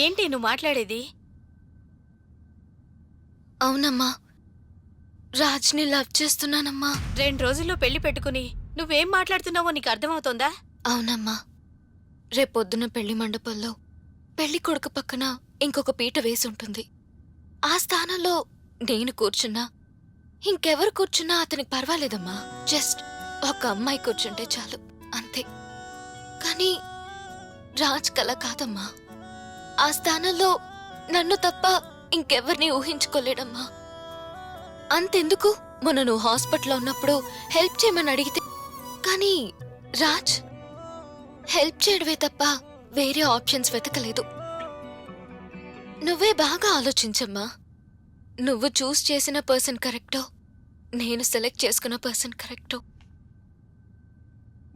ఏంటి నువ్వు మాట్లాడేది? అవునమ్మా, రాజ్ని లవ్ చేస్తున్నానమ్మా. 2 రోజుల్లో పెళ్లి పెట్టుకుని నువ్వేం మాట్లాడుతున్నావో నీకు అర్థమవుతోందా? అవునమ్మా, రేపొద్దున పెళ్లి మండపంలో పెళ్లి కొడుకు పక్కన ఇంకొక పీట వేసుంటుంది. ఆ స్థానంలో నేను కూర్చున్నా, ఇంకెవరు కూర్చున్నా అతనికి పర్వాలేదమ్మా. జస్ట్ ఒక అమ్మాయి కూర్చుంటే చాలు, అంతే. కానీ రాజ్ కల కాదమ్మా. ఆ స్థానంలో నన్ను తప్ప ఇంకెవరిని ఊహించుకోలేడమ్మా. అంతెందుకు, మొన్న నువ్వు హాస్పిటల్లో ఉన్నప్పుడు హెల్ప్ చేయమని అడిగితే, కానీ రాజ్ హెల్ప్ చేయడమే తప్ప వేరే ఆప్షన్స్ వెతకలేదు. నువ్వే బాగా ఆలోచించమ్మా. నువ్వు చూస్ చేసిన పర్సన్ కరెక్టో, నేను సెలెక్ట్ చేసుకున్న పర్సన్ కరెక్టో?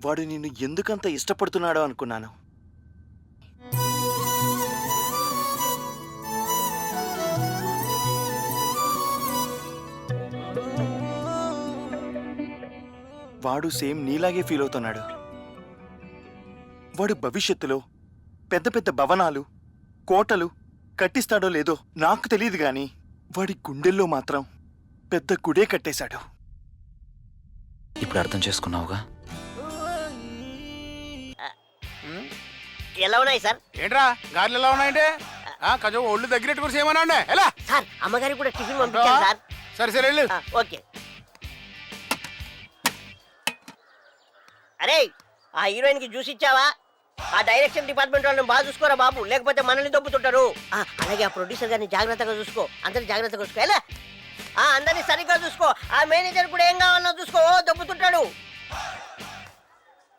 వాడు నిన్ను ఎందుకంత ఇష్టపడుతున్నాడో అనుకున్నాను. వాడు సేమ్ నీలాగే ఫీల్ అవుతున్నాడు. వాడు భవిష్యత్తులో పెద్ద పెద్ద భవనాలు, కోటలు కట్టిస్తాడో లేదో నాకు తెలియదు గాని వాడి గుండెల్లో మాత్రం పెద్ద గుడే కట్టేశాడు. ఇప్పుడు అర్థం చేసుకున్నావుగా? ఎలా ఉన్నాయి సార్? ఏంట్రా గారెలు ఎలా ఉన్నాయంటే కొంచెం ఒళ్ళు దగ్గరెట్టు కూడా చేయమన్నా ఎలా సార్ అమ్మగారికి కూడా టిఫిన్ పంపించాను సార్. సరే సరే వెళ్ళు. ఓకే. అరే ఆ హీరోయిన్ కి జ్యూస్ ఇచ్చావా? ఆ డైరెక్షన్ డిపార్ట్మెంట్ వాళ్ళని బాగా చూసుకోరా బాబు, లేకపోతే మనల్ని దొబ్బుతుంటారు. అలాగే ఆ ప్రొడ్యూసర్ గారిని జాగ్రత్తగా చూసుకో, అందరిని జాగ్రత్తగా చూసుకో. ఎలా అందరినీ సరిగ్గా చూసుకో. ఆ మేనేజర్ కూడా ఏం కావాలన్నా చూసుకో, దొబ్బుతుంటాడు.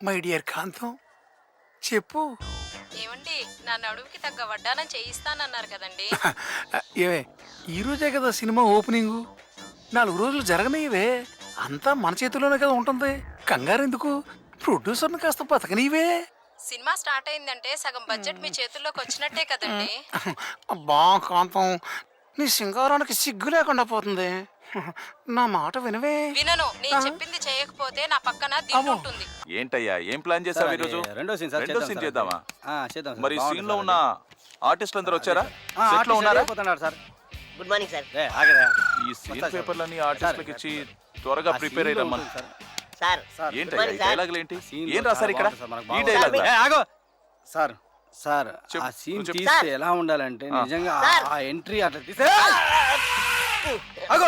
మై డియర్ కాంతం చెప్పు. ఏమండి, నా నడువుకి తగ్గ వడ్డానం చేయిస్తానన్నారు కదండి. ఏవే ఈ రోజే కదా సినిమా ఓపెనింగ్, 4 రోజులు జరగనివే. అంతా మన చేతిలోనే కదా ఉంటుంది. కంగారు ఎందుకు? ప్రొడ్యూసర్ని కాస్త బతకనివే. సినిమా స్టార్ట్ అయిందంటే సగం బడ్జెట్ మీ చేతుల్లోకి వచ్చినట్టే కదండి. అబ్బా కాంతం, నీ సింగారానికి సిగ్గు లేకుండా పోతుంది. నా మాట వినవే. వినను. నేను చెప్పింది చేయకపోతే నా పక్కన దిక్కు ఉంటుంది. ఏంటయ్యా ఏం ప్లాన్ చేసావు ఈరోజు? రెండో సీన్ చేద్దామా? మరి సీన్ లో ఉన్న ఆర్టిస్టులు అందరూ వచ్చారా? సెట్ లో ఉన్నారా? Good morning sir. ఈ సీన్ పేపర్లన్నీ ఆర్టిస్టులకు ఇచ్చి త్వరగా ప్రిపేర్ అయ్యమ్మా. సార్ ఏంటయ్యా ఈ డైలాగులు ఏంటి? ఏం రాశారు ఇక్కడ? ఈ డైలాగ్ సార్ సార్ చెప్పు, ఆ సీన్ చెప్పు. తీస్తే ఎలా ఉండాలంటే నిజంగా సార్. ఆ ఎంట్రీ అట్లా తీస్తే ఏం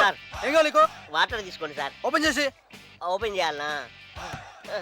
కావాలి నీకు? వాటర్ తీసుకోండి సార్. ఓపెన్ చేసి ఓపెన్ చేయాలనా?